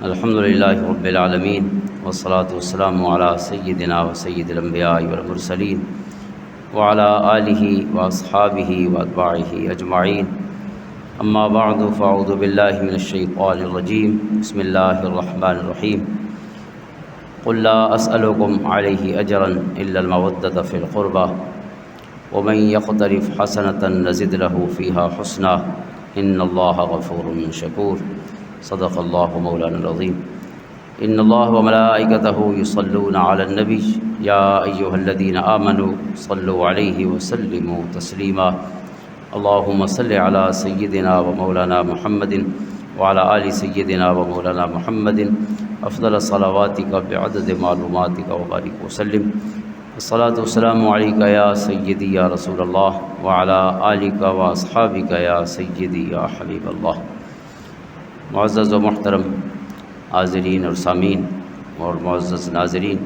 الحمد للہ رب العالمین والصلاة والسلام علی سیدنا و سید الانبیاء والمرسلین وعلی آلہ واصحابہ واتباعہ اجمعین اما بعد فاعوذ باللہ من الشیطان الرجیم بسم اللہ الرحمن الرحیم قل لا اسألکم علیہ اجرا الا المودۃ فی القربى ومن یقترف حسنۃ نزد له فیہا حسنا ان اللہ غفور شکور صدق اللہ مولانا العظیم ان اللہ وملائکتہ یصلون علی النبی یا ایہا الذین آمنوا صلوا علیہ وسلموا تسلیما اللہم صل علی سیدنا و مولانا محمد وعلی آل سیدنا و مولانا محمد افضل صلواتک بعدد معلوماتک وبارک وسلم الصلاۃ والسلام علیک یا سیدی یا رسول اللہ وعلی آلک و اصحابک یا سیدی یا حبیب اللہ۔ معزز و محترم حاضرین اور سامعین اور معزز ناظرین،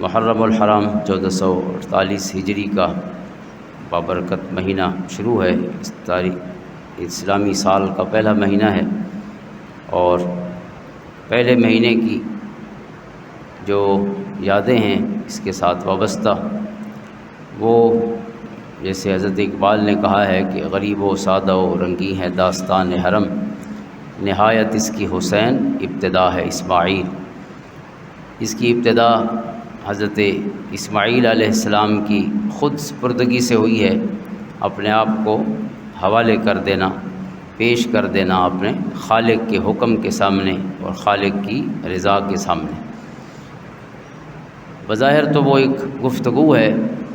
محرم الحرام 1448 ہجری کا بابرکت مہینہ شروع ہے۔ اس اسلامی سال کا پہلا مہینہ ہے اور پہلے مہینے کی جو یادیں ہیں اس کے ساتھ وابستہ، وہ جیسے حضرت اقبال نے کہا ہے کہ غریب و سادہ و رنگی ہے داستان حرم، نہایت اس کی حسین ابتدا ہے اسماعیل۔ اس کی ابتدا حضرت اسماعیل علیہ السلام کی خود سپردگی سے ہوئی ہے، اپنے آپ کو حوالے کر دینا، پیش کر دینا اپنے خالق کے حکم کے سامنے اور خالق کی رضا کے سامنے۔ بظاہر تو وہ ایک گفتگو ہے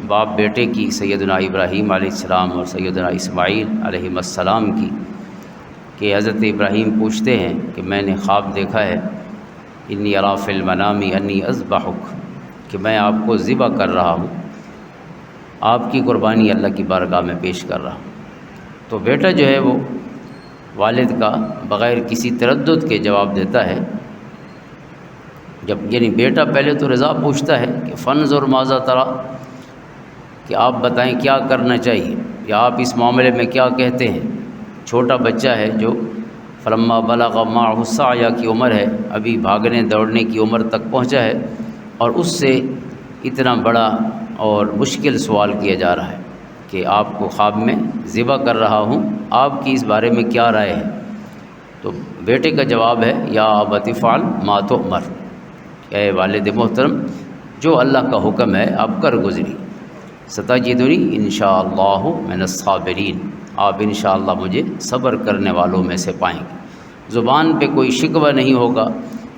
باپ بیٹے کی، سیدنا ابراہیم علیہ السلام اور سیدنا اسماعیل علیہ السلام کی، کہ حضرت ابراہیم پوچھتے ہیں کہ میں نے خواب دیکھا ہے، انی اری فی المنام انی اذبحک، کہ میں آپ کو ذبح کر رہا ہوں، آپ کی قربانی اللہ کی بارگاہ میں پیش کر رہا ہوں۔ تو بیٹا جو ہے وہ والد کا بغیر کسی تردد کے جواب دیتا ہے، یعنی بیٹا پہلے تو رضا پوچھتا ہے کہ فانظر ماذا تری، کہ آپ بتائیں کیا کرنا چاہیے یا آپ اس معاملے میں کیا کہتے ہیں۔ چھوٹا بچہ ہے جو فلما بلغ معہ السعی کی عمر ہے، ابھی بھاگنے دوڑنے کی عمر تک پہنچا ہے، اور اس سے اتنا بڑا اور مشکل سوال کیا جا رہا ہے کہ آپ کو خواب میں ذبح کر رہا ہوں، آپ کی اس بارے میں کیا رائے ہے؟ تو بیٹے کا جواب ہے یا ابت افعل ما تؤمر، اے والد محترم جو اللہ کا حکم ہے آپ کر گزری، ستجدنی انشاءاللہ من الصابرین، آپ انشاءاللہ مجھے صبر کرنے والوں میں سے پائیں گے۔ زبان پہ کوئی شکوہ نہیں ہوگا،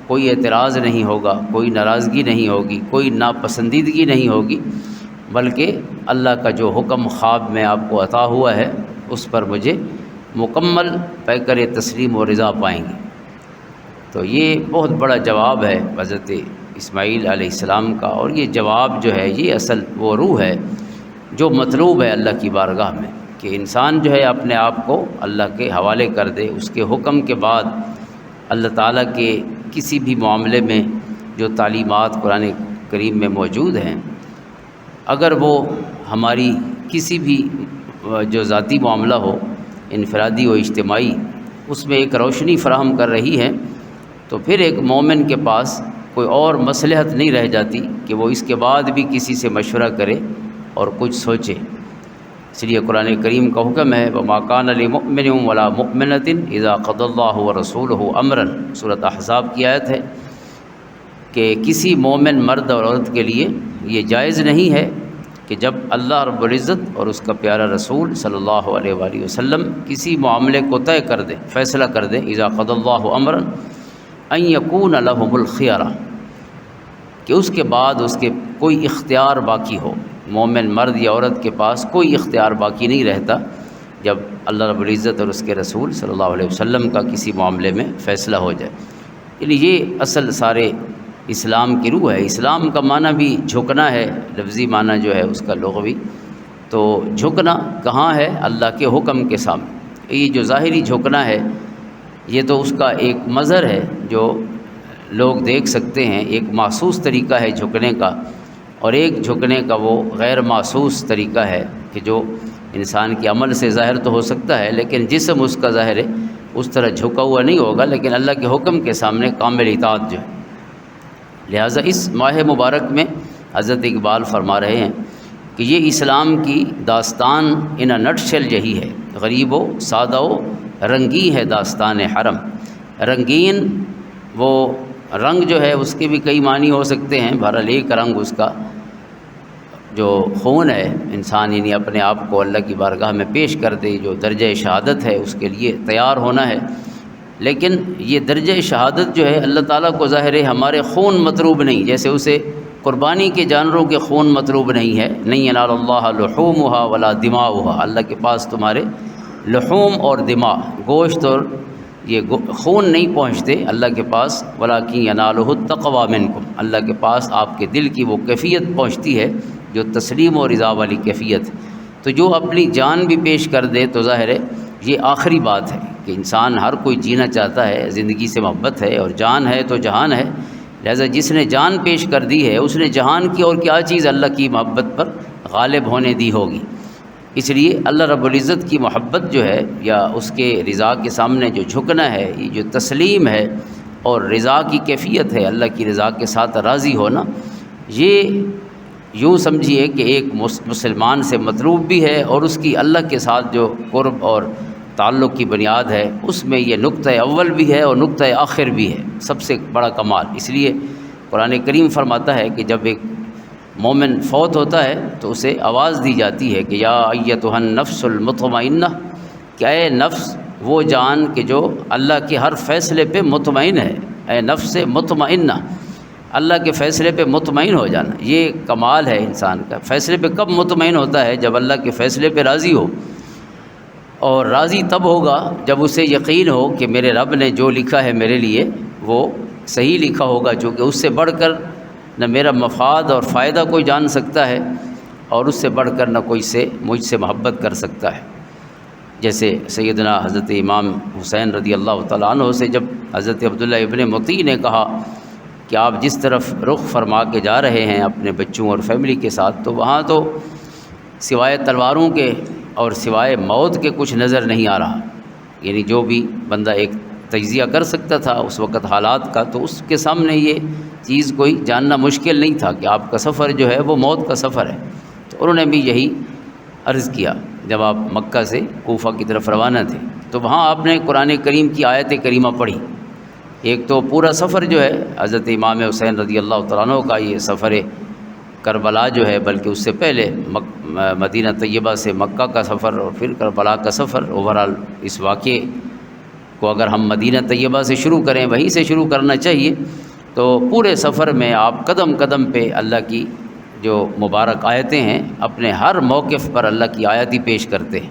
کوئی اعتراض نہیں ہوگا، کوئی ناراضگی نہیں ہوگی، کوئی ناپسندیدگی نہیں ہوگی، بلکہ اللہ کا جو حکم خواب میں آپ کو عطا ہوا ہے اس پر مجھے مکمل پیکر تسلیم و رضا پائیں گے۔ تو یہ بہت بڑا جواب ہے حضرت اسماعیل علیہ السلام کا، اور یہ جواب جو ہے یہ اصل وہ روح ہے جو مطلوب ہے اللہ کی بارگاہ میں، کہ انسان جو ہے اپنے آپ کو اللہ کے حوالے کر دے، اس کے حکم کے بعد اللہ تعالیٰ کے کسی بھی معاملے میں جو تعلیمات قرآن کریم میں موجود ہیں، اگر وہ ہماری کسی بھی جو ذاتی معاملہ ہو، انفرادی و اجتماعی، اس میں ایک روشنی فراہم کر رہی ہے، تو پھر ایک مومن کے پاس کوئی اور مصلحت نہیں رہ جاتی کہ وہ اس کے بعد بھی کسی سے مشورہ کرے اور کچھ سوچے۔ اس لیے قرآن کریم کا حکم ہے وَمَا كَانَ لِمُؤْمِنٍ وَلَا مُؤْمِنَةٍ إِذَا قَضَى اللَّهُ وَرَسُولُهُ أَمْرًا، سورۃ احزاب کی آیت ہے کہ کسی مومن مرد اور عورت کے لیے یہ جائز نہیں ہے کہ جب اللہ رب العزت اور اس کا پیارا رسول صلی اللہ علیہ وآلہ وسلم کسی معاملے کو طے کر دیں، فیصلہ کر دیں، اذا قضى الله امرا ان يكون لهم الخيار، کہ اس کے بعد اس کے کوئی اختیار باقی ہو۔ مومن مرد یا عورت کے پاس کوئی اختیار باقی نہیں رہتا جب اللہ رب العزت اور اس کے رسول صلی اللہ علیہ وسلم کا کسی معاملے میں فیصلہ ہو جائے۔ یعنی یہ اصل سارے اسلام کی روح ہے۔ اسلام کا معنی بھی جھکنا ہے، لفظی معنی جو ہے اس کا لغوی، تو جھکنا کہاں ہے؟ اللہ کے حکم کے سامنے۔ یہ جو ظاہری جھکنا ہے یہ تو اس کا ایک مظہر ہے جو لوگ دیکھ سکتے ہیں، ایک محسوس طریقہ ہے جھکنے کا، اور ایک جھکنے کا وہ غیر محسوس طریقہ ہے کہ جو انسان کے عمل سے ظاہر تو ہو سکتا ہے لیکن جسم اس کا ظاہر اس طرح جھکا ہوا نہیں ہوگا، لیکن اللہ کے حکم کے سامنے کامل اطاعت جو ہے۔ لہٰذا اس ماہ مبارک میں حضرت اقبال فرما رہے ہیں کہ یہ اسلام کی داستان ان نٹ شل یہی ہے، غریب و سادہ و رنگی ہے داستان حرم۔ رنگین وہ رنگ جو ہے اس کے بھی کئی معنی ہو سکتے ہیں، بہرحال ایک رنگ اس کا جو خون ہے، انسان یعنی اپنے آپ کو اللہ کی بارگاہ میں پیش کر دے، جو درجہ شہادت ہے اس کے لیے تیار ہونا ہے۔ لیکن یہ درجہ شہادت جو ہے اللہ تعالیٰ کو ظاہر ہے ہمارے خون مطلوب نہیں، جیسے اسے قربانی کے جانوروں کے خون مطلوب نہیں ہے، نہیں ینال اللہ لحومھا ولا دماؤھا، اللہ کے پاس تمہارے لحوم اور دماء، گوشت اور یہ خون نہیں پہنچتے اللہ کے پاس، ولاکن ینالہ التقوی منکم، اللہ کے پاس آپ کے دل کی وہ کیفیت پہنچتی ہے جو تسلیم و رضا والی کیفیت۔ تو جو اپنی جان بھی پیش کر دے تو ظاہر ہے یہ آخری بات ہے کہ انسان ہر کوئی جینا چاہتا ہے، زندگی سے محبت ہے، اور جان ہے تو جہان ہے، لہذا جس نے جان پیش کر دی ہے اس نے جہان کی اور کیا چیز اللہ کی محبت پر غالب ہونے دی ہوگی۔ اس لیے اللہ رب العزت کی محبت جو ہے یا اس کے رضا کے سامنے جو جھکنا ہے، یہ جو تسلیم ہے اور رضا کی کیفیت ہے، اللہ کی رضا کے ساتھ راضی ہونا، یہ یوں سمجھیے کہ ایک مسلمان سے مطلوب بھی ہے، اور اس کی اللہ کے ساتھ جو قرب اور تعلق کی بنیاد ہے اس میں یہ نقطہ اول بھی ہے اور نقطہ آخر بھی ہے، سب سے بڑا کمال۔ اس لیے قرآن کریم فرماتا ہے کہ جب ایک مومن فوت ہوتا ہے تو اسے آواز دی جاتی ہے کہ یا ایتھا النفس المطمئنہ، کہ اے نفس وہ جان کہ جو اللہ کے ہر فیصلے پہ مطمئن ہے، اے نفس مطمئنہ، اللہ کے فیصلے پہ مطمئن ہو جانا، یہ کمال ہے انسان کا۔ فیصلے پہ کب مطمئن ہوتا ہے؟ جب اللہ کے فیصلے پہ راضی ہو، اور راضی تب ہوگا جب اسے یقین ہو کہ میرے رب نے جو لکھا ہے میرے لیے وہ صحیح لکھا ہوگا، چونکہ اس سے بڑھ کر نہ میرا مفاد اور فائدہ کوئی جان سکتا ہے، اور اس سے بڑھ کر نہ کوئی سے مجھ سے محبت کر سکتا ہے۔ جیسے سیدنا حضرت امام حسین رضی اللہ تعالیٰ عنہ سے جب حضرت عبداللہ ابن مطیع نے کہا کہ آپ جس طرف رخ فرما کے جا رہے ہیں اپنے بچوں اور فیملی کے ساتھ، تو وہاں تو سوائے تلواروں کے اور سوائے موت کے کچھ نظر نہیں آ رہا، یعنی جو بھی بندہ ایک تجزیہ کر سکتا تھا اس وقت حالات کا، تو اس کے سامنے یہ چیز کوئی جاننا مشکل نہیں تھا کہ آپ کا سفر جو ہے وہ موت کا سفر ہے۔ تو انہوں نے بھی یہی عرض کیا جب آپ مکہ سے کوفہ کی طرف روانہ تھے، تو وہاں آپ نے قرآن کریم کی آیت کریمہ پڑھی۔ ایک تو پورا سفر جو ہے حضرت امام حسین رضی اللہ تعالیٰ عنہ کا یہ سفر کربلا جو ہے، بلکہ اس سے پہلے مدینہ طیبہ سے مکہ کا سفر اور پھر کربلا کا سفر، اوورال اس واقعے کو اگر ہم مدینہ طیبہ سے شروع کریں، وہیں سے شروع کرنا چاہیے، تو پورے سفر میں آپ قدم قدم پہ اللہ کی جو مبارک آیتیں ہیں، اپنے ہر موقف پر اللہ کی آیت ہی پیش کرتے ہیں،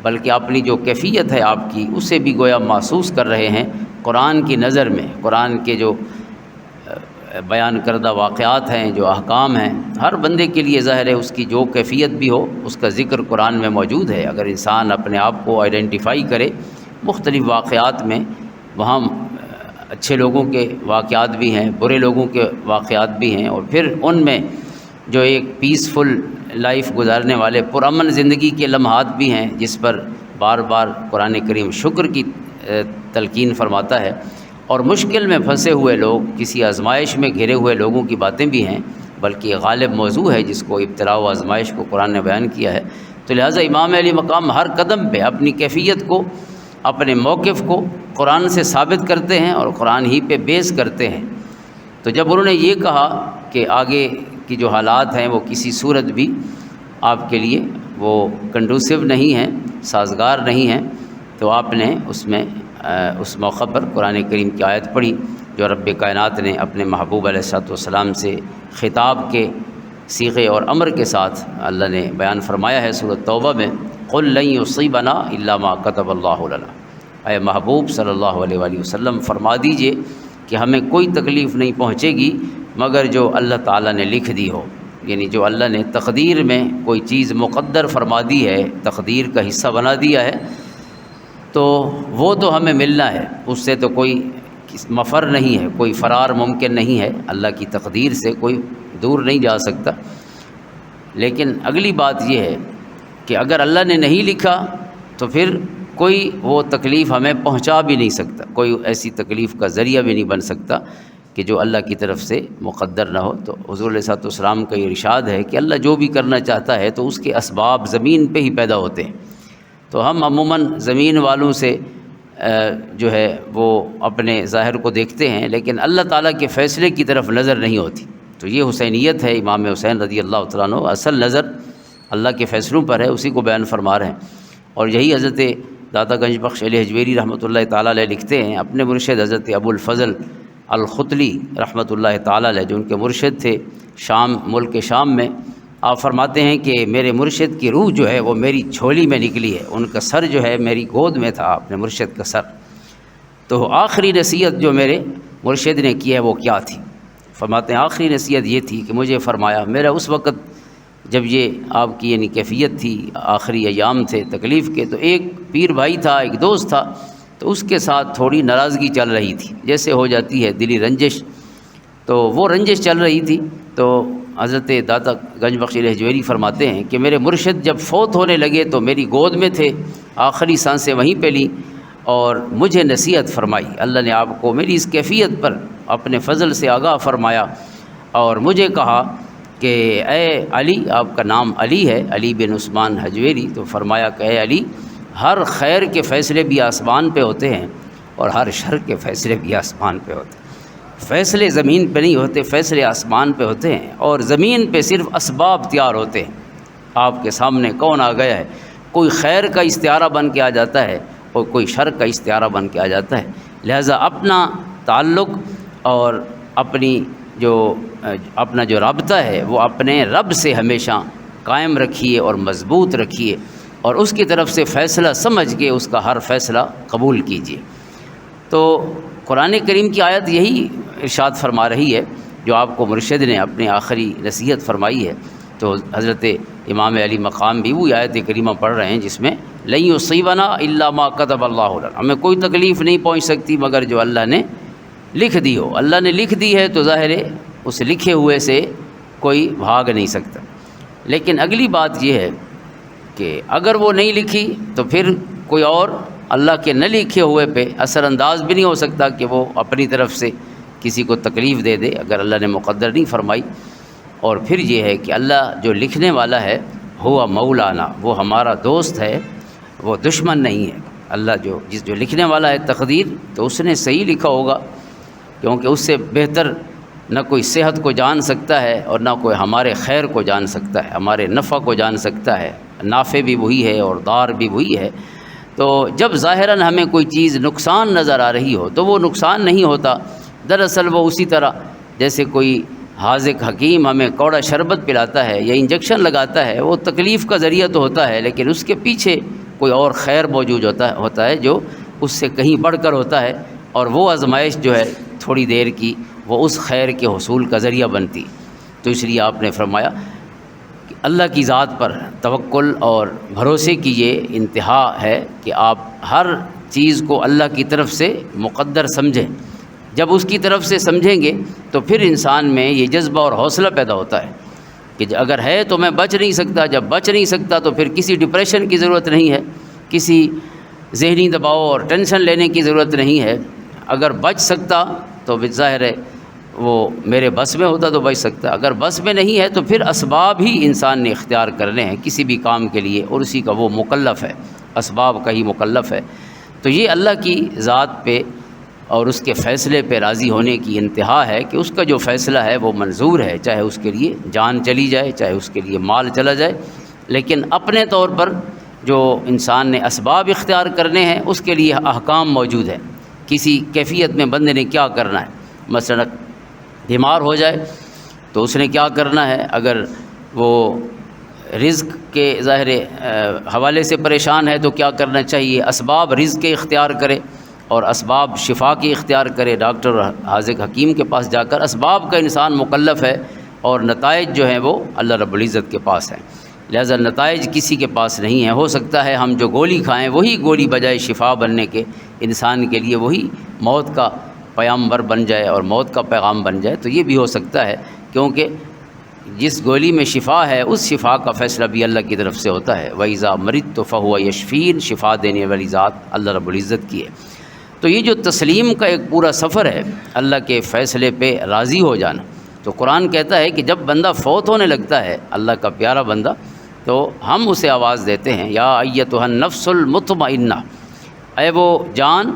بلکہ اپنی جو کیفیت ہے آپ کی اسے بھی گویا محسوس کر رہے ہیں قرآن کی نظر میں۔ قرآن کے جو بیان کردہ واقعات ہیں، جو احکام ہیں، ہر بندے کے لیے ظاہر ہے اس کی جو کیفیت بھی ہو اس کا ذکر قرآن میں موجود ہے۔ اگر انسان اپنے آپ کو آئیڈینٹیفائی کرے مختلف واقعات میں، وہاں اچھے لوگوں کے واقعات بھی ہیں، برے لوگوں کے واقعات بھی ہیں، اور پھر ان میں جو ایک پیسفل لائف گزارنے والے پرامن زندگی کے لمحات بھی ہیں، جس پر بار بار قرآن کریم شکر کی تلقین فرماتا ہے، اور مشکل میں پھنسے ہوئے لوگ، کسی آزمائش میں گھرے ہوئے لوگوں کی باتیں بھی ہیں، بلکہ غالب موضوع ہے جس کو ابتلاء و آزمائش کو قرآن نے بیان کیا ہے۔ تو لہٰذا امام علی مقام ہر قدم پہ اپنی کیفیت کو، اپنے موقف کو قرآن سے ثابت کرتے ہیں اور قرآن ہی پہ بیس کرتے ہیں۔ تو جب انہوں نے یہ کہا کہ آگے کی جو حالات ہیں وہ کسی صورت بھی آپ کے لیے وہ کنڈوسیو نہیں ہیں، سازگار نہیں ہیں، تو آپ نے اس موقع پر قرآن کریم کی آیت پڑھی جو رب کائنات نے اپنے محبوب علیہ الصلوۃ والسلام سے خطاب کے صیغے اور امر کے ساتھ اللہ نے بیان فرمایا ہے سورۃ توبہ میں، قل لن یصیبنا الا ما کتب اللہ لنا، اے محبوب صلی اللہ علیہ وآلہ وسلم فرما دیجئے کہ ہمیں کوئی تکلیف نہیں پہنچے گی مگر جو اللہ تعالیٰ نے لکھ دی ہو، یعنی جو اللہ نے تقدیر میں کوئی چیز مقدر فرما دی ہے، تقدیر کا حصہ بنا دیا ہے، تو وہ تو ہمیں ملنا ہے، اس سے تو کوئی مفر نہیں ہے، کوئی فرار ممکن نہیں ہے، اللہ کی تقدیر سے کوئی دور نہیں جا سکتا۔ لیکن اگلی بات یہ ہے کہ اگر اللہ نے نہیں لکھا تو پھر کوئی وہ تکلیف ہمیں پہنچا بھی نہیں سکتا، کوئی ایسی تکلیف کا ذریعہ بھی نہیں بن سکتا کہ جو اللہ کی طرف سے مقدر نہ ہو۔ تو حضور علیہ الصلوۃ والسلام کا یہ ارشاد ہے کہ اللہ جو بھی کرنا چاہتا ہے تو اس کے اسباب زمین پہ ہی پیدا ہوتے ہیں۔ تو ہم عموماً زمین والوں سے جو ہے وہ اپنے ظاہر کو دیکھتے ہیں، لیکن اللہ تعالیٰ کے فیصلے کی طرف نظر نہیں ہوتی۔ تو یہ حسینیت ہے، امام حسین رضی اللہ تعالیٰ عنہ اصل نظر اللہ کے فیصلوں پر ہے، اسی کو بیان فرما رہے ہیں۔ اور یہی حضرت داتا گنج بخش علی حجویری رحمۃ اللہ تعالیٰ علیہ لکھتے ہیں، اپنے مرشد حضرت ابو الفضل الختلی رحمۃ اللہ تعالیٰ علیہ جو ان کے مرشد تھے شام، ملک شام میں، آپ فرماتے ہیں کہ میرے مرشد کی روح جو ہے وہ میری جھولی میں نکلی ہے، ان کا سر جو ہے میری گود میں تھا، اپنے مرشد کا سر۔ تو آخری نصیحت جو میرے مرشد نے کی ہے وہ کیا تھی؟ فرماتے ہیں آخری نصیحت یہ تھی کہ مجھے فرمایا، میرا اس وقت جب یہ آپ کی یعنی کیفیت تھی، آخری ایام تھے تکلیف کے، تو ایک پیر بھائی تھا، ایک دوست تھا، تو اس کے ساتھ تھوڑی ناراضگی چل رہی تھی، جیسے ہو جاتی ہے دلی رنجش۔ تو وہ رنجش چل رہی تھی، تو حضرت داتا گنج بخش حجویری فرماتے ہیں کہ میرے مرشد جب فوت ہونے لگے تو میری گود میں تھے، آخری سانسیں وہیں پہ لیں اور مجھے نصیحت فرمائی۔ اللہ نے آپ کو میری اس کیفیت پر اپنے فضل سے آگاہ فرمایا اور مجھے کہا کہ اے علی، آپ کا نام علی ہے، علی بن عثمان حجویری، تو فرمایا کہ اے علی، ہر خیر کے فیصلے بھی آسمان پہ ہوتے ہیں اور ہر شر کے فیصلے بھی آسمان پہ ہوتے ہیں۔ فیصلے زمین پہ نہیں ہوتے، فیصلے آسمان پہ ہوتے ہیں، اور زمین پہ صرف اسباب تیار ہوتے ہیں۔ آپ کے سامنے کون آ گیا ہے، کوئی خیر کا استعارہ بن کے آ جاتا ہے اور کوئی شر کا استعارہ بن کے آ جاتا ہے۔ لہذا اپنا تعلق اور اپنا جو رابطہ ہے وہ اپنے رب سے ہمیشہ قائم رکھیے اور مضبوط رکھیے، اور اس کی طرف سے فیصلہ سمجھ کے اس کا ہر فیصلہ قبول کیجیے۔ تو قرآن کریم کی آیت یہی ارشاد فرما رہی ہے جو آپ کو مرشد نے اپنی آخری نصیحت فرمائی ہے۔ تو حضرت امام علی مقام بھی وہی آیت کریمہ پڑھ رہے ہیں جس میں لن یصیبنا الا ما کتب اللہ لنا، ہمیں کوئی تکلیف نہیں پہنچ سکتی مگر جو اللہ نے لکھ دی ہو۔ اللہ نے لکھ دی ہے تو ظاہر ہے اس لکھے ہوئے سے کوئی بھاگ نہیں سکتا۔ لیکن اگلی بات یہ ہے کہ اگر وہ نہیں لکھی تو پھر کوئی اور اللہ کے نہ لکھے ہوئے پہ اثر انداز بھی نہیں ہو سکتا کہ وہ اپنی طرف سے کسی کو تکلیف دے دے اگر اللہ نے مقدر نہیں فرمائی۔ اور پھر یہ ہے کہ اللہ جو لکھنے والا ہے ہوا مولانا، وہ ہمارا دوست ہے، وہ دشمن نہیں ہے۔ اللہ جو لکھنے والا ہے تقدیر، تو اس نے صحیح لکھا ہوگا، کیونکہ اس سے بہتر نہ کوئی صحت کو جان سکتا ہے اور نہ کوئی ہمارے خیر کو جان سکتا ہے، ہمارے نفع کو جان سکتا ہے۔ نافع بھی وہی ہے اور ضار بھی وہی ہے۔ تو جب ظاہراً ہمیں کوئی چیز نقصان نظر آ رہی ہو تو وہ نقصان نہیں ہوتا، دراصل وہ اسی طرح جیسے کوئی حاذق حکیم ہمیں کوڑا شربت پلاتا ہے یا انجیکشن لگاتا ہے، وہ تکلیف کا ذریعہ تو ہوتا ہے، لیکن اس کے پیچھے کوئی اور خیر موجود ہوتا ہے جو اس سے کہیں بڑھ کر ہوتا ہے، اور وہ آزمائش جو ہے تھوڑی دیر کی وہ اس خیر کے حصول کا ذریعہ بنتی۔ تو اس لیے آپ نے فرمایا کہ اللہ کی ذات پر توکل اور بھروسے کی یہ انتہا ہے کہ آپ ہر چیز کو اللہ کی طرف سے مقدر سمجھیں۔ جب اس کی طرف سے سمجھیں گے تو پھر انسان میں یہ جذبہ اور حوصلہ پیدا ہوتا ہے کہ اگر ہے تو میں بچ نہیں سکتا، جب بچ نہیں سکتا تو پھر کسی ڈپریشن کی ضرورت نہیں ہے، کسی ذہنی دباؤ اور ٹینشن لینے کی ضرورت نہیں ہے۔ اگر بچ سکتا تو ظاہر ہے وہ میرے بس میں ہوتا تو بچ سکتا، اگر بس میں نہیں ہے تو پھر اسباب ہی انسان نے اختیار کرنے ہیں کسی بھی کام کے لیے، اور اسی کا وہ مکلف ہے، اسباب کا ہی مکلف ہے۔ تو یہ اللہ کی ذات پہ اور اس کے فیصلے پہ راضی ہونے کی انتہا ہے کہ اس کا جو فیصلہ ہے وہ منظور ہے، چاہے اس کے لیے جان چلی جائے، چاہے اس کے لیے مال چلا جائے۔ لیکن اپنے طور پر جو انسان نے اسباب اختیار کرنے ہیں اس کے لیے احکام موجود ہے، کسی کیفیت میں بندے نے کیا کرنا ہے۔ مثلا بیمار ہو جائے تو اس نے کیا کرنا ہے، اگر وہ رزق کے ظاہر حوالے سے پریشان ہے تو کیا کرنا چاہیے، اسباب رزق کے اختیار کرے اور اسباب شفا کی اختیار کرے، ڈاکٹر حاذق حکیم کے پاس جا کر۔ اسباب کا انسان مکلف ہے اور نتائج جو ہیں وہ اللہ رب العزت کے پاس ہیں، لہذا نتائج کسی کے پاس نہیں ہیں۔ ہو سکتا ہے ہم جو گولی کھائیں وہی گولی بجائے شفا بننے کے انسان کے لیے وہی موت کا پیامبر بن جائے اور موت کا پیغام بن جائے، تو یہ بھی ہو سکتا ہے، کیونکہ جس گولی میں شفا ہے اس شفا کا فیصلہ بھی اللہ کی طرف سے ہوتا ہے۔ وَإِذَا مَرِضْتُ فَهُوَ يَشْفِينِ، شفا دینے والی ذات اللہ رب العزت کی ہے۔ تو یہ جو تسلیم کا ایک پورا سفر ہے، اللہ کے فیصلے پہ راضی ہو جانا، تو قرآن کہتا ہے کہ جب بندہ فوت ہونے لگتا ہے، اللہ کا پیارا بندہ، تو ہم اسے آواز دیتے ہیں، یا ایتھا النفس المطمئنہ، اے وہ جان،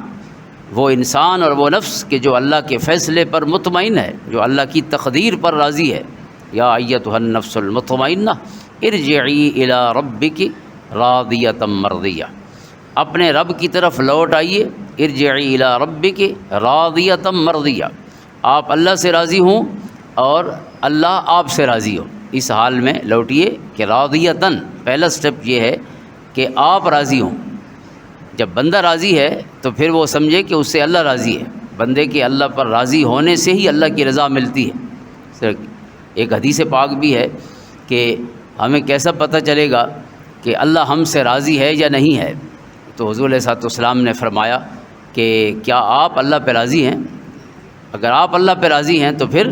وہ انسان اور وہ نفس کہ جو اللہ کے فیصلے پر مطمئن ہے، جو اللہ کی تقدیر پر راضی ہے۔ یا ایتھا النفس المطمئنہ ارجعی الی ربک راضیۃ مرضیہ، اپنے رب کی طرف لوٹ آئیے، ارجعی الی ربک راضیۃ مرضیہ، آپ اللہ سے راضی ہوں اور اللہ آپ سے راضی ہو، اس حال میں لوٹیے کہ راضیتاً، پہلا سٹیپ یہ ہے کہ آپ راضی ہوں۔ جب بندہ راضی ہے تو پھر وہ سمجھے کہ اس سے اللہ راضی ہے، بندے کے اللہ پر راضی ہونے سے ہی اللہ کی رضا ملتی ہے۔ ایک حدیث پاک بھی ہے کہ ہمیں کیسا پتہ چلے گا کہ اللہ ہم سے راضی ہے یا نہیں ہے، تو حضور علیہ الصلوۃ والسلام نے فرمایا کہ کیا آپ اللہ پہ راضی ہیں؟ اگر آپ اللہ پہ راضی ہیں تو پھر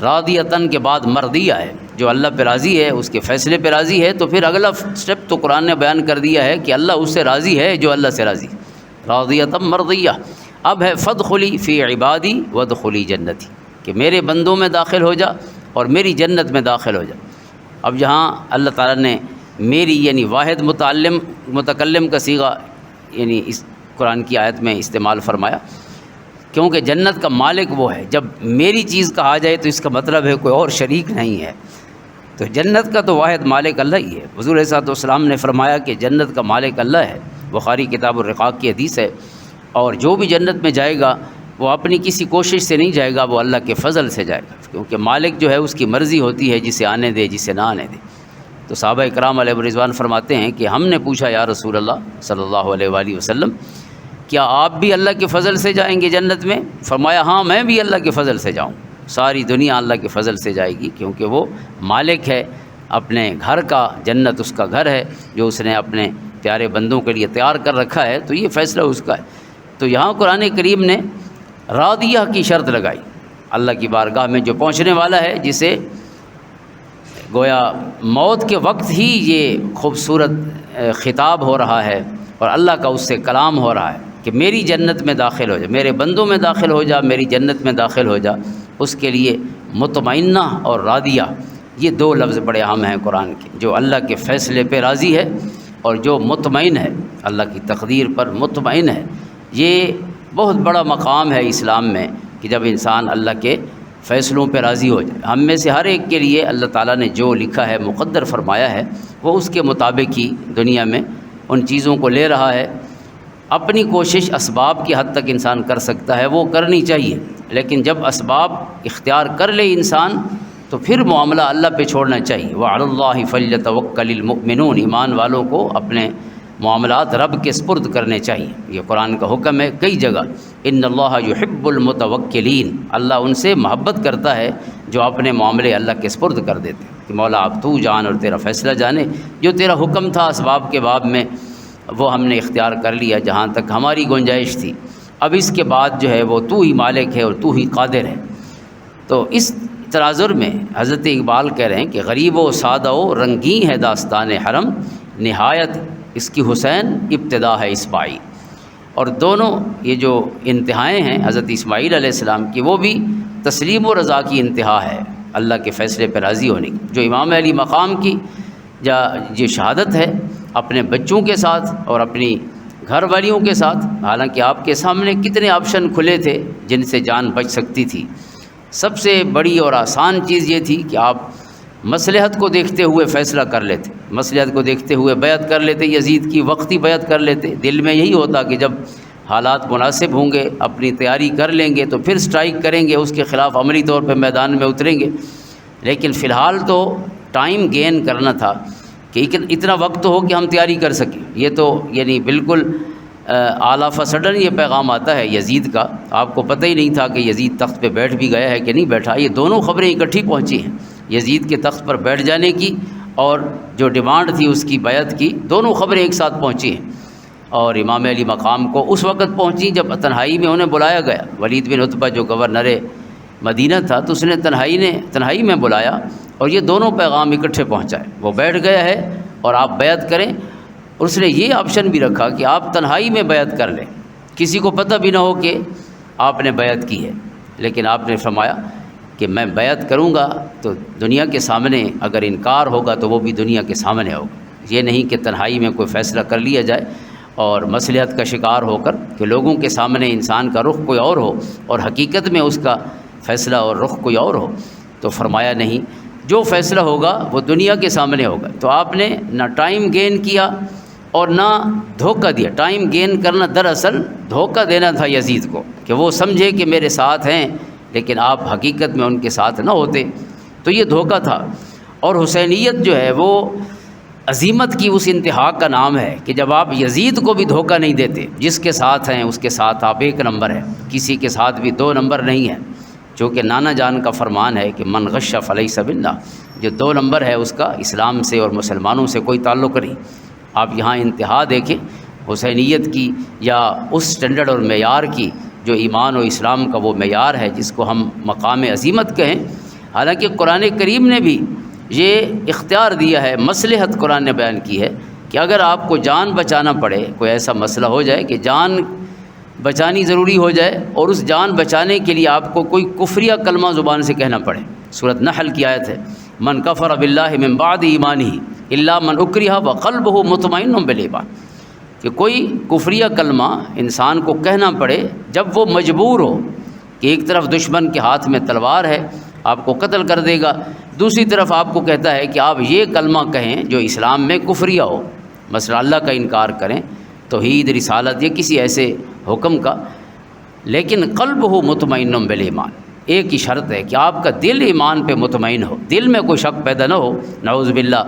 راضیتاً کے بعد مرضیہ ہے، جو اللہ پہ راضی ہے، اس کے فیصلے پہ راضی ہے، تو پھر اگلا سٹیپ تو قرآن نے بیان کر دیا ہے کہ اللہ اس سے راضی ہے جو اللہ سے راضی، راضیتاً مرضیہ۔ اب ہے فادخلی فی عبادی وادخلی جنتی، کہ میرے بندوں میں داخل ہو جا اور میری جنت میں داخل ہو جا۔ اب جہاں اللہ تعالیٰ نے میری یعنی واحد متکلم کا صیغہ یعنی اس قرآن کی آیت میں استعمال فرمایا، کیونکہ جنت کا مالک وہ ہے۔ جب میری چیز کہا جائے تو اس کا مطلب ہے کوئی اور شریک نہیں ہے، تو جنت کا تو واحد مالک اللہ ہی ہے۔ حضور علیہ الصلوۃ والسلام نے فرمایا کہ جنت کا مالک اللہ ہے، بخاری کتاب الرقاق کی حدیث ہے، اور جو بھی جنت میں جائے گا وہ اپنی کسی کوشش سے نہیں جائے گا، وہ اللہ کے فضل سے جائے گا، کیونکہ مالک جو ہے اس کی مرضی ہوتی ہے، جسے آنے دے جسے نہ آنے دے۔ تو صحابہ اکرام علیہ رضوان فرماتے ہیں کہ ہم نے پوچھا یا رسول اللہ صلی اللہ علیہ وآلہ وسلم، کیا آپ بھی اللہ کے فضل سے جائیں گے جنت میں؟ فرمایا ہاں، میں بھی اللہ کے فضل سے جاؤں، ساری دنیا اللہ کے فضل سے جائے گی، کیونکہ وہ مالک ہے اپنے گھر کا، جنت اس کا گھر ہے جو اس نے اپنے پیارے بندوں کے لیے تیار کر رکھا ہے، تو یہ فیصلہ اس کا ہے۔ تو یہاں قرآن کریم نے راضیہ کی شرط لگائی، اللہ کی بارگاہ میں جو پہنچنے والا ہے، جسے گویا موت کے وقت ہی یہ خوبصورت خطاب ہو رہا ہے اور اللہ کا اس سے کلام ہو رہا ہے کہ میری جنت میں داخل ہو جا، میرے بندوں میں داخل ہو جا، میری جنت میں داخل ہو جا، اس کے لیے مطمئنہ اور راضیہ، یہ دو لفظ بڑے اہم ہیں قرآن کے، جو اللہ کے فیصلے پہ راضی ہے اور جو مطمئن ہے، اللہ کی تقدیر پر مطمئن ہے۔ یہ بہت بڑا مقام ہے اسلام میں کہ جب انسان اللہ کے فیصلوں پہ راضی ہو جائے۔ ہم میں سے ہر ایک کے لیے اللہ تعالیٰ نے جو لکھا ہے، مقدر فرمایا ہے، وہ اس کے مطابق ہی دنیا میں ان چیزوں کو لے رہا ہے۔ اپنی کوشش اسباب کی حد تک انسان کر سکتا ہے، وہ کرنی چاہیے، لیکن جب اسباب اختیار کر لے انسان تو پھر معاملہ اللہ پہ چھوڑنا چاہیے۔ وَعَلَى اللَّهِ فَلْيَتَوَكَّلِ الْمُؤْمِنُونَ، ایمان والوں کو اپنے معاملات رب کے سپرد کرنے چاہیے، یہ قرآن کا حکم ہے کئی جگہ۔ ان اللہ یحب المتوکلین، اللہ ان سے محبت کرتا ہے جو اپنے معاملے اللہ کے سپرد کر دیتے ہیں کہ مولا اب تو جان اور تیرا فیصلہ جانے، جو تیرا حکم تھا اسباب کے باب میں وہ ہم نے اختیار کر لیا جہاں تک ہماری گنجائش تھی، اب اس کے بعد جو ہے وہ تو ہی مالک ہے اور تو ہی قادر ہے۔ تو اس تناظر میں حضرت اقبال کہہ رہے ہیں کہ غریب و سادہ و رنگیں ہے داستان حرم، نہایت اس کی حسین ابتدا ہے اسماعیل۔ اور دونوں یہ جو انتہائیں ہیں حضرت اسماعیل علیہ السلام کی، وہ بھی تسلیم و رضا کی انتہا ہے، اللہ کے فیصلے پہ راضی ہونے کی۔ جو امام علی مقام کی یہ شہادت ہے اپنے بچوں کے ساتھ اور اپنی گھر والیوں کے ساتھ، حالانکہ آپ کے سامنے کتنے آپشن کھلے تھے جن سے جان بچ سکتی تھی، سب سے بڑی اور آسان چیز یہ تھی کہ آپ مصلحت کو دیکھتے ہوئے فیصلہ کر لیتے، مصلحت کو دیکھتے ہوئے بیعت کر لیتے، یزید کی وقتی بیعت کر لیتے۔ دل میں یہی ہوتا کہ جب حالات مناسب ہوں گے، اپنی تیاری کر لیں گے تو پھر سٹرائک کریں گے، اس کے خلاف عملی طور پہ میدان میں اتریں گے۔ لیکن فی الحال تو ٹائم گین کرنا تھا کہ اتنا وقت ہو کہ ہم تیاری کر سکیں۔ یہ تو یعنی بالکل آل آف سڈن یہ پیغام آتا ہے یزید کا، آپ کو پتہ ہی نہیں تھا کہ یزید تخت پہ بیٹھ بھی گیا ہے کہ نہیں بیٹھا، یہ دونوں خبریں اکٹھی پہنچی ہیں، یزید کے تخت پر بیٹھ جانے کی اور جو ڈیمانڈ تھی اس کی بیعت کی، دونوں خبریں ایک ساتھ پہنچی ہیں۔ اور امام علی مقام کو اس وقت پہنچی جب تنہائی میں انہیں بلایا گیا۔ ولید بن عتبہ جو گورنر مدینہ تھا تو اس نے تنہائی میں بلایا اور یہ دونوں پیغام اکٹھے پہنچائے۔ وہ بیٹھ گیا ہے اور آپ بیعت کریں، اور اس نے یہ آپشن بھی رکھا کہ آپ تنہائی میں بیعت کر لیں، کسی کو پتہ بھی نہ ہو کہ آپ نے بیعت کی ہے، لیکن آپ نے فرمایا کہ میں بیعت کروں گا تو دنیا کے سامنے اگر انکار ہوگا تو وہ بھی دنیا کے سامنے ہوگا، یہ نہیں کہ تنہائی میں کوئی فیصلہ کر لیا جائے اور مصلحت کا شکار ہو کر کہ لوگوں کے سامنے انسان کا رخ کوئی اور ہو اور حقیقت میں اس کا فیصلہ اور رخ کوئی اور ہو۔ تو فرمایا نہیں، جو فیصلہ ہوگا وہ دنیا کے سامنے ہوگا۔ تو آپ نے نہ ٹائم گین کیا اور نہ دھوکہ دیا۔ ٹائم گین کرنا دراصل دھوکہ دینا تھا یزید کو کہ وہ سمجھے کہ میرے ساتھ ہیں لیکن آپ حقیقت میں ان کے ساتھ نہ ہوتے، تو یہ دھوکہ تھا۔ اور حسینیت جو ہے وہ عظیمت کی اس انتہا کا نام ہے کہ جب آپ یزید کو بھی دھوکہ نہیں دیتے، جس کے ساتھ ہیں اس کے ساتھ آپ ایک نمبر ہیں، کسی کے ساتھ بھی دو نمبر نہیں ہیں، چونکہ نانا جان کا فرمان ہے کہ من غش فلیس منا، جو دو نمبر ہے اس کا اسلام سے اور مسلمانوں سے کوئی تعلق نہیں۔ آپ یہاں انتہا دیکھیں حسینیت کی، یا اس سٹینڈرڈ اور معیار کی جو ایمان و اسلام کا وہ معیار ہے جس کو ہم مقام عظیمت کہیں۔ حالانکہ قرآن کریم نے بھی یہ اختیار دیا ہے، مصلحت قرآن نے بیان کی ہے کہ اگر آپ کو جان بچانا پڑے، کوئی ایسا مسئلہ ہو جائے کہ جان بچانی ضروری ہو جائے اور اس جان بچانے کے لیے آپ کو کوئی کفریہ کلمہ زبان سے کہنا پڑے، سورۃ نحل کی آیت ہے، من کفر باللہ من بعد ایمانہ الا من اکرہ وقلبہ مطمئن بالایمان، کہ کوئی کفریہ کلمہ انسان کو کہنا پڑے جب وہ مجبور ہو کہ ایک طرف دشمن کے ہاتھ میں تلوار ہے، آپ کو قتل کر دے گا، دوسری طرف آپ کو کہتا ہے کہ آپ یہ کلمہ کہیں جو اسلام میں کفریہ ہو، مثلا اللہ کا انکار کریں، توحید، رسالت یا کسی ایسے حکم کا، لیکن قلب ہو مطمئن بالایمان، ایک ہی شرط ہے کہ آپ کا دل ایمان پہ مطمئن ہو، دل میں کوئی شک پیدا نہ ہو، نعوذ باللہ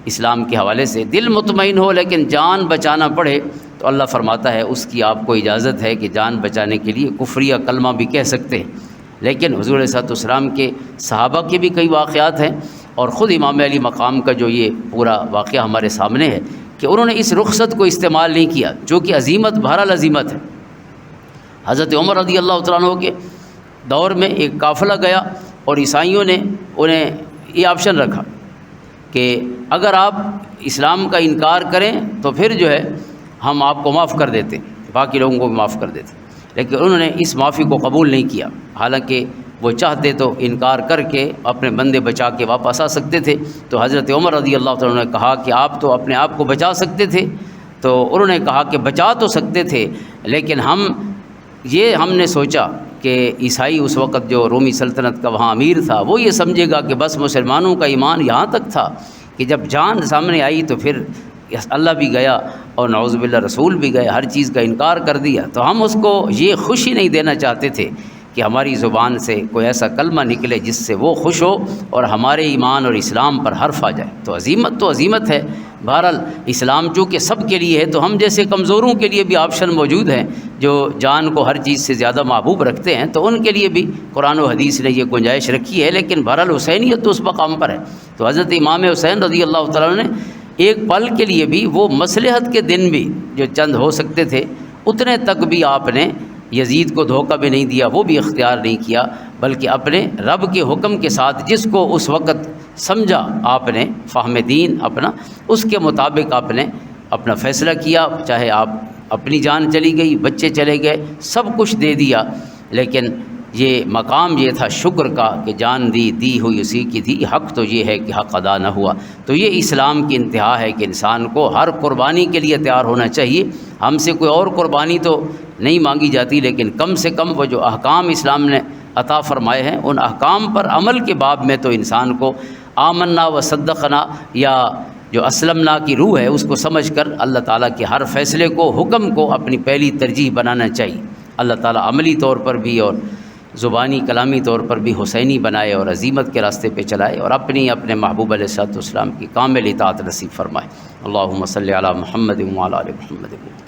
اسلام کے حوالے سے دل مطمئن ہو، لیکن جان بچانا پڑے تو اللہ فرماتا ہے اس کی آپ کو اجازت ہے کہ جان بچانے کے لیے کفریہ کلمہ بھی کہہ سکتے ہیں۔ لیکن حضور علیہ السلام کے صحابہ کے بھی کئی واقعات ہیں، اور خود امام علی مقام کا جو یہ پورا واقعہ ہمارے سامنے ہے کہ انہوں نے اس رخصت کو استعمال نہیں کیا، جو کہ عظیمت بہرحال عظیمت ہے۔ حضرت عمر رضی اللہ تعالیٰ عنہ کے دور میں ایک قافلہ گیا اور عیسائیوں نے انہیں یہ آپشن رکھا کہ اگر آپ اسلام کا انکار کریں تو پھر جو ہے ہم آپ کو معاف کر دیتے، باقی لوگوں کو بھی معاف کر دیتے، لیکن انہوں نے اس معافی کو قبول نہیں کیا، حالانکہ وہ چاہتے تو انکار کر کے اپنے بندے بچا کے واپس آ سکتے تھے۔ تو حضرت عمر رضی اللہ تعالیٰ عنہ نے کہا کہ آپ تو اپنے آپ کو بچا سکتے تھے، تو انہوں نے کہا کہ بچا تو سکتے تھے، لیکن ہم نے سوچا کہ عیسائی اس وقت جو رومی سلطنت کا وہاں امیر تھا وہ یہ سمجھے گا کہ بس مسلمانوں کا ایمان یہاں تک تھا کہ جب جان سامنے آئی تو پھر اللہ بھی گیا اور نعوذ باللہ رسول بھی گئے، ہر چیز کا انکار کر دیا، تو ہم اس کو یہ خوشی نہیں دینا چاہتے تھے کہ ہماری زبان سے کوئی ایسا کلمہ نکلے جس سے وہ خوش ہو اور ہمارے ایمان اور اسلام پر حرف آ جائے۔ تو عظیمت ہے، بہرحال اسلام چونکہ سب کے لیے ہے تو ہم جیسے کمزوروں کے لیے بھی آپشن موجود ہیں، جو جان کو ہر چیز سے زیادہ محبوب رکھتے ہیں، تو ان کے لیے بھی قرآن و حدیث نے یہ گنجائش رکھی ہے، لیکن بہرحال حسینیت تو اس مقام پر ہے۔ تو حضرت امام حسین رضی اللہ تعالیٰ نے ایک پل کے لیے بھی، وہ مصلحت کے دن بھی جو چند ہو سکتے تھے اتنے تک بھی آپ نے یزید کو دھوکہ بھی نہیں دیا، وہ بھی اختیار نہیں کیا، بلکہ اپنے رب کے حکم کے ساتھ جس کو اس وقت سمجھا آپ نے فہم دین اپنا، اس کے مطابق آپ نے اپنا فیصلہ کیا، چاہے آپ اپنی جان چلی گئی، بچے چلے گئے، سب کچھ دے دیا، لیکن یہ مقام یہ تھا شکر کا کہ جان دی ہوئی اسی کی تھی، حق تو یہ ہے کہ حق ادا نہ ہوا۔ تو یہ اسلام کی انتہا ہے کہ انسان کو ہر قربانی کے لیے تیار ہونا چاہیے۔ ہم سے کوئی اور قربانی تو نہیں مانگی جاتی، لیکن کم سے کم وہ جو احکام اسلام نے عطا فرمائے ہیں ان احکام پر عمل کے باب میں تو انسان کو آمنا و صدقنا یا جو اسلمنا کی روح ہے اس کو سمجھ کر اللہ تعالیٰ کے ہر فیصلے کو، حکم کو اپنی پہلی ترجیح بنانا چاہیے۔ اللہ تعالیٰ عملی طور پر بھی اور زبانی کلامی طور پر بھی حسینی بنائے اور عظیمت کے راستے پہ چلائے، اور اپنے محبوب علیہ الصلوۃ والسلام کی کامل اطاعت نصیب فرمائے۔ اللہم صلی علی محمد وعلی آل محمد۔